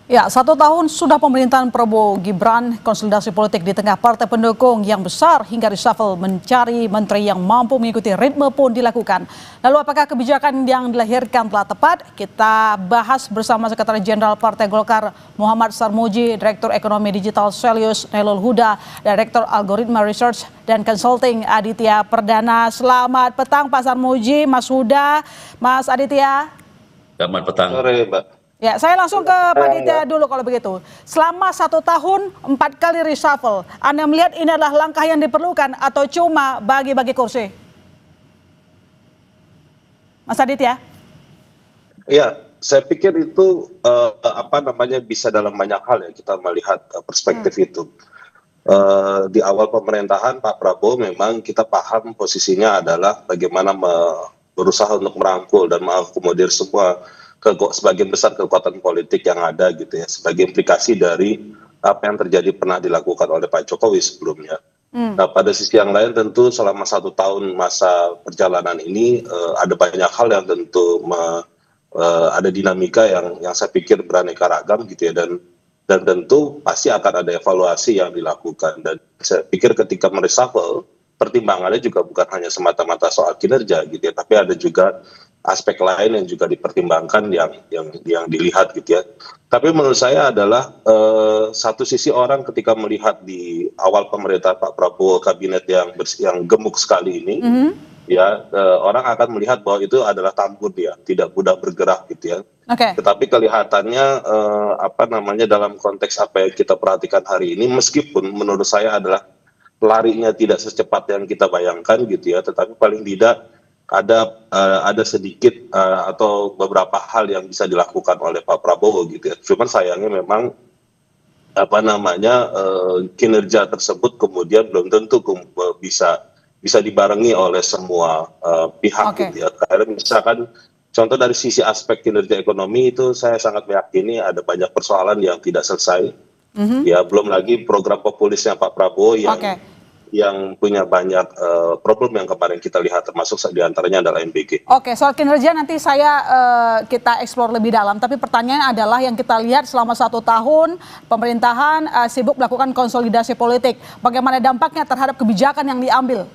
Ya, 1 tahun sudah pemerintahan Prabowo Gibran konsolidasi politik di tengah partai pendukung yang besar hingga reshuffle mencari menteri yang mampu mengikuti ritme pun dilakukan. Lalu apakah kebijakan yang dilahirkan telah tepat? Kita bahas bersama Sekretaris Jenderal Partai Golkar Muhammad Sarmuji, Direktur Ekonomi Digital Selius Nailul Huda, Direktur Algoritma Research dan Consulting Aditya Perdana. Selamat petang Pak Sarmuji, Mas Huda, Mas Aditya. Selamat petang. Sore, Mbak. Ya, saya langsung ke Pak Aditya dulu kalau begitu. Selama 1 tahun 4 kali reshuffle, Anda melihat ini adalah langkah yang diperlukan atau cuma bagi-bagi kursi? Mas Aditya? Ya, saya pikir itu bisa dalam banyak hal ya kita melihat perspektif itu. Di awal pemerintahan Pak Prabowo memang kita paham posisinya adalah bagaimana berusaha untuk merangkul dan mengakomodir semua sebagian besar kekuatan politik yang ada gitu ya, sebagai implikasi dari apa yang terjadi pernah dilakukan oleh Pak Jokowi sebelumnya. Nah, pada sisi yang lain tentu selama 1 tahun masa perjalanan ini ada banyak hal yang tentu ada dinamika yang saya pikir beraneka ragam gitu ya, dan tentu pasti akan ada evaluasi yang dilakukan, dan saya pikir ketika mereshuffle pertimbangannya juga bukan hanya semata-mata soal kinerja gitu ya, tapi ada juga aspek lain yang juga dipertimbangkan yang dilihat gitu ya. Tapi menurut saya adalah satu sisi orang ketika melihat di awal pemerintahan Pak Prabowo kabinet yang gemuk sekali ini, ya orang akan melihat bahwa itu adalah tambun ya, tidak mudah bergerak gitu ya. Tetapi kelihatannya dalam konteks apa yang kita perhatikan hari ini, meskipun menurut saya adalah larinya tidak secepat yang kita bayangkan gitu ya, tetapi paling tidak ada sedikit atau beberapa hal yang bisa dilakukan oleh Pak Prabowo gitu ya. Cuman sayangnya memang kinerja tersebut kemudian belum tentu bisa dibarengi oleh semua pihak gitu ya. Karena misalkan contoh dari sisi aspek kinerja ekonomi itu saya sangat meyakini ada banyak persoalan yang tidak selesai. Ya, belum lagi program populisnya Pak Prabowo yang punya banyak problem yang kemarin kita lihat, termasuk diantaranya adalah MBG. Oke, soal kinerja nanti kita eksplor lebih dalam. Tapi pertanyaannya adalah yang kita lihat selama 1 tahun pemerintahan sibuk melakukan konsolidasi politik. Bagaimana dampaknya terhadap kebijakan yang diambil?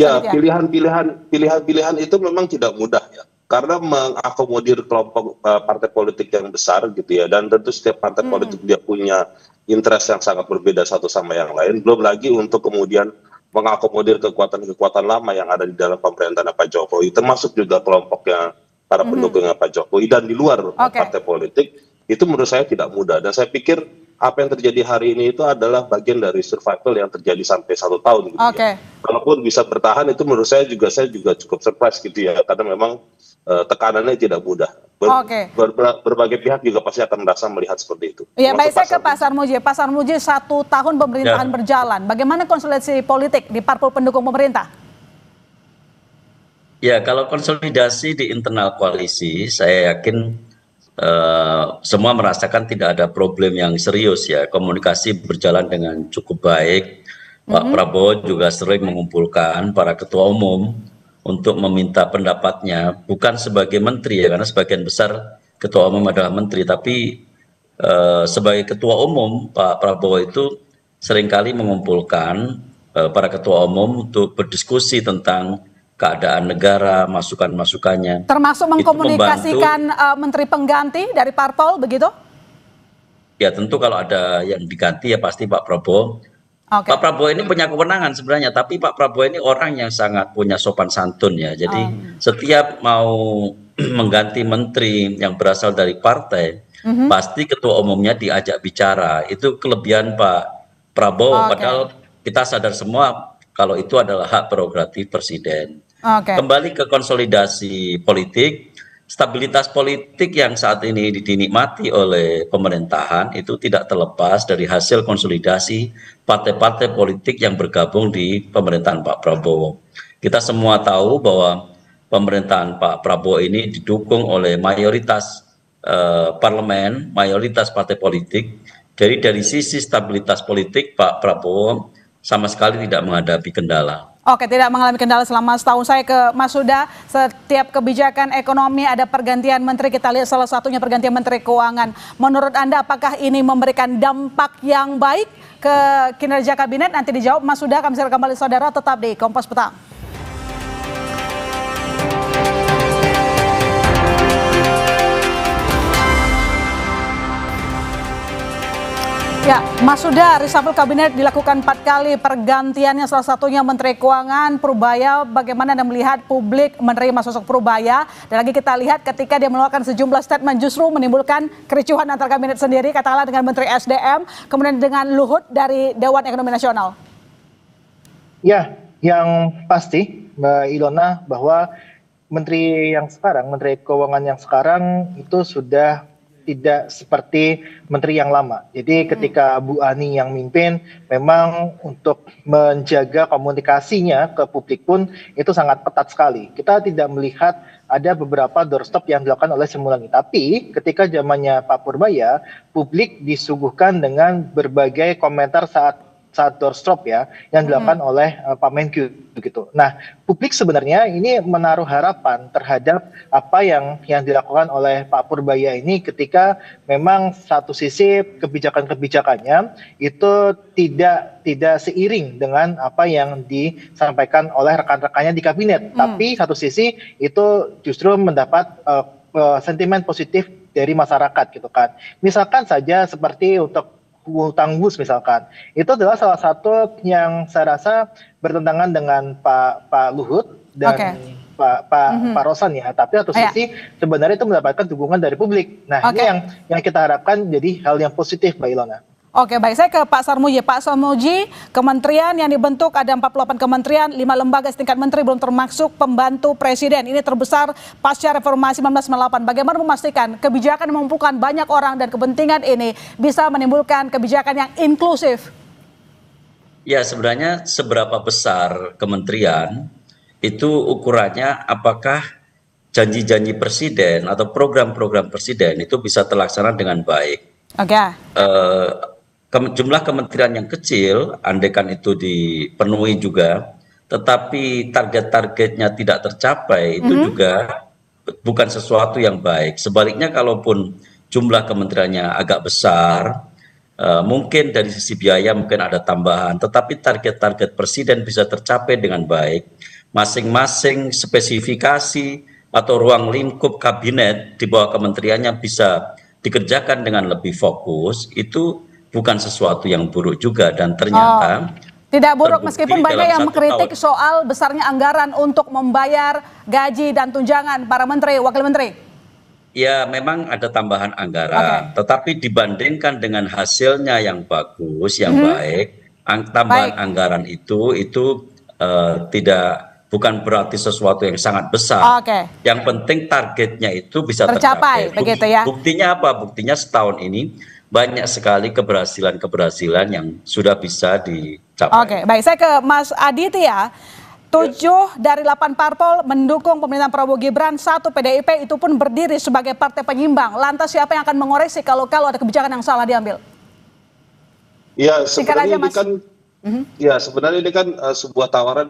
Ya, pilihan-pilihan itu memang tidak mudah ya, karena mengakomodir kelompok partai politik yang besar gitu ya, dan tentu setiap partai politik dia punya interest yang sangat berbeda satu sama yang lain, belum lagi untuk kemudian mengakomodir kekuatan-kekuatan lama yang ada di dalam pemerintahan Pak Jokowi, termasuk juga kelompoknya para pendukungnya Pak Jokowi dan di luar partai politik, itu menurut saya tidak mudah. Dan saya pikir apa yang terjadi hari ini itu adalah bagian dari survival yang terjadi sampai 1 tahun gitu ya. Kalaupun bisa bertahan itu menurut saya juga cukup surprise gitu ya, karena memang tekanannya tidak mudah. Berbagai pihak juga pasti akan merasa melihat seperti itu. Iya, baik, saya ke Pak Sarmuji. Pak Sarmuji, 1 tahun pemerintahan berjalan. Bagaimana konsolidasi politik di parpol pendukung pemerintah? Ya, kalau konsolidasi di internal koalisi, saya yakin semua merasakan tidak ada problem yang serius ya. Komunikasi berjalan dengan cukup baik. Pak Prabowo juga sering mengumpulkan para ketua umum untuk meminta pendapatnya, bukan sebagai menteri ya, karena sebagian besar ketua umum adalah menteri, tapi sebagai ketua umum Pak Prabowo itu seringkali mengumpulkan para ketua umum untuk berdiskusi tentang keadaan negara, masukan-masukannya. Termasuk mengkomunikasikan menteri pengganti dari parpol begitu? Ya, tentu kalau ada yang diganti ya pasti Pak Prabowo. Pak Prabowo ini punya kewenangan sebenarnya, tapi Pak Prabowo ini orang yang sangat punya sopan santun ya. Jadi setiap mau mengganti menteri yang berasal dari partai, pasti ketua umumnya diajak bicara. Itu kelebihan Pak Prabowo, padahal kita sadar semua kalau itu adalah hak prerogatif presiden. Kembali ke konsolidasi politik, stabilitas politik yang saat ini dinikmati oleh pemerintahan itu tidak terlepas dari hasil konsolidasi partai-partai politik yang bergabung di pemerintahan Pak Prabowo. Kita semua tahu bahwa pemerintahan Pak Prabowo ini didukung oleh mayoritas parlemen, mayoritas partai politik. Jadi dari sisi stabilitas politik Pak Prabowo sama sekali tidak menghadapi kendala. Oke, tidak mengalami kendala selama setahun. Saya ke Mas Huda, setiap kebijakan ekonomi ada pergantian menteri, kita lihat salah satunya pergantian Menteri Keuangan. Menurut Anda apakah ini memberikan dampak yang baik ke kinerja kabinet? Nanti dijawab Mas Huda, kami silakan kembali saudara, tetap di Kompas Petang. Ya, Mas Huda, reshuffle kabinet dilakukan 4 kali, pergantiannya salah satunya Menteri Keuangan, Purbaya. Bagaimana Anda melihat publik menerima sosok Purbaya? Dan lagi kita lihat ketika dia mengeluarkan sejumlah statement justru menimbulkan kericuhan antar kabinet sendiri, katakanlah dengan Menteri SDM, kemudian dengan Luhut dari Dewan Ekonomi Nasional. Ya, yang pasti Mbak Ilona bahwa Menteri Keuangan yang sekarang itu sudah tidak seperti menteri yang lama. Jadi ketika Bu Ani yang mimpin, memang untuk menjaga komunikasinya ke publik pun itu sangat ketat sekali. Kita tidak melihat ada beberapa doorstop yang dilakukan oleh Sri Mulyani. Tapi ketika zamannya Pak Purbaya, publik disuguhkan dengan berbagai komentar saat doorstop ya yang dilakukan oleh Pak Menkyu begitu. Nah, publik sebenarnya ini menaruh harapan terhadap apa yang dilakukan oleh Pak Purbaya ini ketika memang satu sisi kebijakannya itu tidak seiring dengan apa yang disampaikan oleh rekan-rekannya di kabinet. Tapi satu sisi itu justru mendapat sentimen positif dari masyarakat gitu kan. Misalkan saja seperti untuk utang bus misalkan, itu adalah salah satu yang saya rasa bertentangan dengan Pak Luhut dan Pak Rosan ya, tapi satu sisi sebenarnya itu mendapatkan dukungan dari publik. Nah, ini yang kita harapkan jadi hal yang positif, Mbak Ilona. Oke, baik, saya ke Pak Sarmuji. Pak Sarmuji, kementerian yang dibentuk ada 48 kementerian, 5 lembaga setingkat menteri belum termasuk pembantu presiden. Ini terbesar pasca reformasi 1998. Bagaimana memastikan kebijakan yang mengumpulkan banyak orang dan kepentingan ini bisa menimbulkan kebijakan yang inklusif? Ya, sebenarnya seberapa besar kementerian itu ukurannya apakah janji-janji presiden atau program-program presiden itu bisa terlaksana dengan baik. Jumlah kementerian yang kecil, andaikan itu dipenuhi juga, tetapi target-targetnya tidak tercapai, itu juga bukan sesuatu yang baik. Sebaliknya, kalaupun jumlah kementeriannya agak besar, mungkin dari sisi biaya mungkin ada tambahan, tetapi target-target presiden bisa tercapai dengan baik. Masing-masing spesifikasi atau ruang lingkup kabinet di bawah kementeriannya bisa dikerjakan dengan lebih fokus, itu bukan sesuatu yang buruk juga. Dan ternyata tidak buruk meskipun banyak yang mengkritik soal besarnya anggaran untuk membayar gaji dan tunjangan para menteri, wakil menteri. Ya, memang ada tambahan anggaran, tetapi dibandingkan dengan hasilnya yang bagus, yang baik, tambahan anggaran itu bukan berarti sesuatu yang sangat besar. Yang penting targetnya itu bisa tercapai. Begitu ya. Buktinya apa? Buktinya setahun ini banyak sekali keberhasilan yang sudah bisa dicapai. Oke, baik, saya ke Mas Aditya. 7 dari 8 parpol mendukung pemerintahan Prabowo Gibran, 1 PDIP itu pun berdiri sebagai partai penyimbang. Lantas siapa yang akan mengoreksi kalau ada kebijakan yang salah diambil? Ya, sebenarnya ini kan sebuah tawaran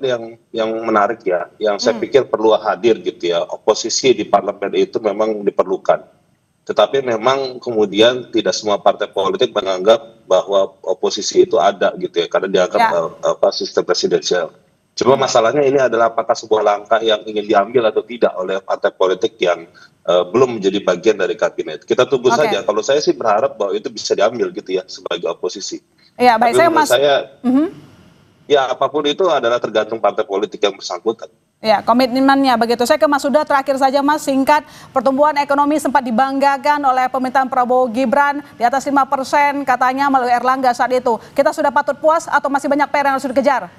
yang menarik ya, yang saya pikir perlu hadir gitu ya. Oposisi di parlemen itu memang diperlukan. Tetapi memang kemudian tidak semua partai politik menganggap bahwa oposisi itu ada gitu ya, karena dianggap sistem presidensial. Cuma masalahnya ini adalah apakah sebuah langkah yang ingin diambil atau tidak oleh partai politik yang belum menjadi bagian dari kabinet. Kita tunggu saja. Kalau saya sih berharap bahwa itu bisa diambil gitu ya sebagai oposisi. Ya, baik, ya apapun itu adalah tergantung partai politik yang bersangkutan. Ya, komitmennya begitu. Saya ke Mas Huda terakhir saja Mas, singkat. Pertumbuhan ekonomi sempat dibanggakan oleh pemerintahan Prabowo Gibran di atas 5% katanya melalui Erlangga saat itu. Kita sudah patut puas atau masih banyak PR yang harus dikejar?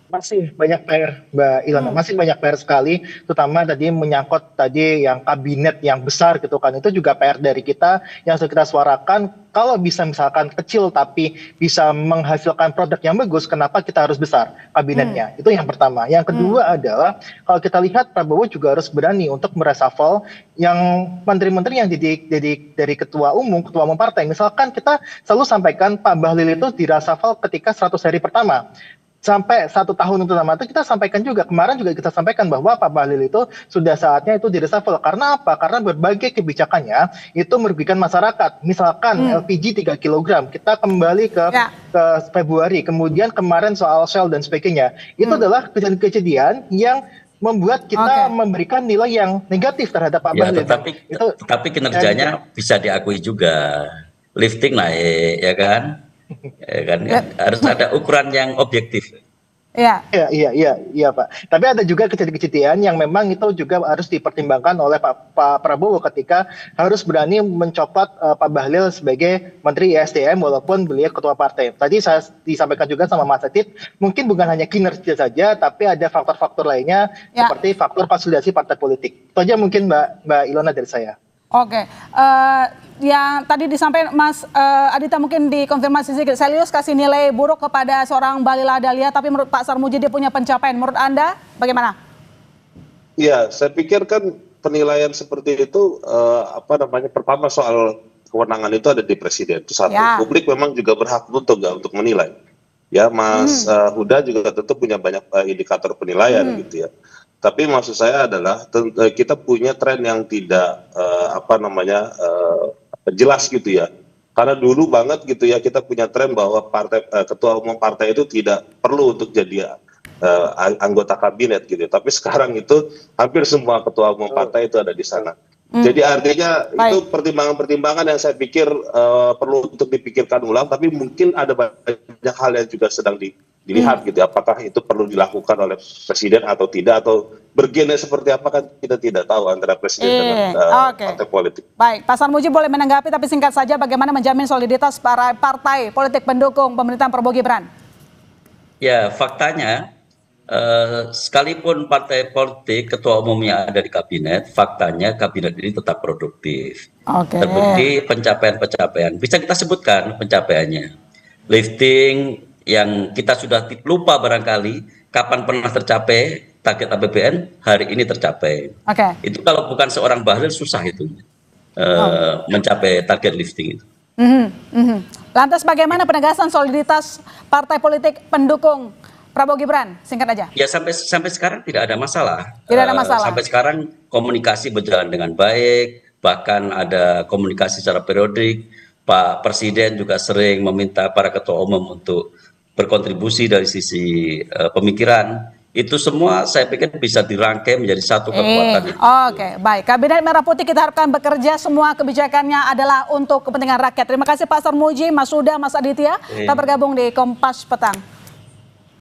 Masih banyak PR, Mbak Ilona, masih banyak PR sekali, terutama tadi menyangkut tadi yang kabinet yang besar gitu kan, itu juga PR dari kita yang sudah kita suarakan. Kalau bisa misalkan kecil tapi bisa menghasilkan produk yang bagus, kenapa kita harus besar kabinetnya? Itu yang pertama. Yang kedua adalah kalau kita lihat Prabowo juga harus berani untuk mereshuffle yang menteri-menteri yang dari ketua umum partai. Misalkan kita selalu sampaikan Pak Bahlil itu direshuffle ketika 100 hari pertama. sampai 1 tahun untuk nama itu kita sampaikan juga. Kemarin juga kita sampaikan bahwa Pak Bahlil itu sudah saatnya itu direshuffle. Karena apa? Karena berbagai kebijakannya itu merugikan masyarakat. Misalkan LPG 3 kg, kita kembali ke Februari. Kemudian kemarin soal Shell dan sebagainya. Itu adalah kejadian-kejadian yang membuat kita memberikan nilai yang negatif terhadap Pak Bahlil. Tetapi kinerjanya bisa diakui juga. Lifting naik, ya kan? Harus ada ukuran yang objektif. Iya Pak. Tapi ada juga kejadian-kejadian yang memang itu juga harus dipertimbangkan oleh Pak Prabowo ketika harus berani mencopot Pak Bahlil sebagai Menteri ESDM walaupun beliau ketua partai. Tadi saya disampaikan juga sama Mas Adit, mungkin bukan hanya kinerja saja, tapi ada faktor-faktor lainnya seperti faktor konsolidasi partai politik. Itu aja mungkin Mbak Ilona dari saya. Oke, yang tadi disampaikan Mas Adita mungkin dikonfirmasi sedikit. Selius kasih nilai buruk kepada seorang Bahlil Lahadalia, tapi menurut Pak Sarmuji dia punya pencapaian. Menurut Anda bagaimana? Ya, saya pikir kan penilaian seperti itu pertama soal kewenangan itu ada di presiden. Itu satu. Publik memang juga berhak untuk menilai. Ya, Mas Huda juga tentu punya banyak indikator penilaian gitu ya. Tapi maksud saya adalah kita punya tren yang tidak jelas gitu ya. Karena dulu banget gitu ya kita punya tren bahwa ketua umum partai itu tidak perlu untuk jadi anggota kabinet gitu. Tapi sekarang itu hampir semua ketua umum partai itu ada di sana. Jadi artinya itu pertimbangan-pertimbangan yang saya pikir perlu untuk dipikirkan ulang. Tapi mungkin ada banyak hal yang juga sedang dilihat gitu, apakah itu perlu dilakukan oleh presiden atau tidak, atau bergenre seperti apa kan kita tidak tahu antara presiden dengan partai politik. Baik, Pak Sarmuji boleh menanggapi tapi singkat saja bagaimana menjamin soliditas para partai politik pendukung pemerintahan Prabowo Gibran? Ya, faktanya sekalipun partai politik ketua umumnya ada di kabinet, faktanya kabinet ini tetap produktif. Terbukti pencapaian-pencapaian, bisa kita sebutkan pencapaiannya. Lifting yang kita sudah lupa barangkali kapan pernah tercapai target APBN, hari ini tercapai. Itu kalau bukan seorang Bahlil susah itu mencapai target lifting itu. Lantas bagaimana penegasan soliditas partai politik pendukung Prabowo Gibran? Singkat aja. Ya sampai sekarang tidak ada masalah. Tidak ada masalah. Sampai sekarang komunikasi berjalan dengan baik, bahkan ada komunikasi secara periodik. Pak Presiden juga sering meminta para ketua umum untuk berkontribusi dari sisi pemikiran. Itu semua saya pikir bisa dirangkai menjadi satu kekuatan. Baik. Kabinet Merah Putih kita harapkan bekerja semua kebijakannya adalah untuk kepentingan rakyat. Terima kasih Pak Sarmuji, Mas Huda, Mas Aditya. Kita bergabung di Kompas Petang.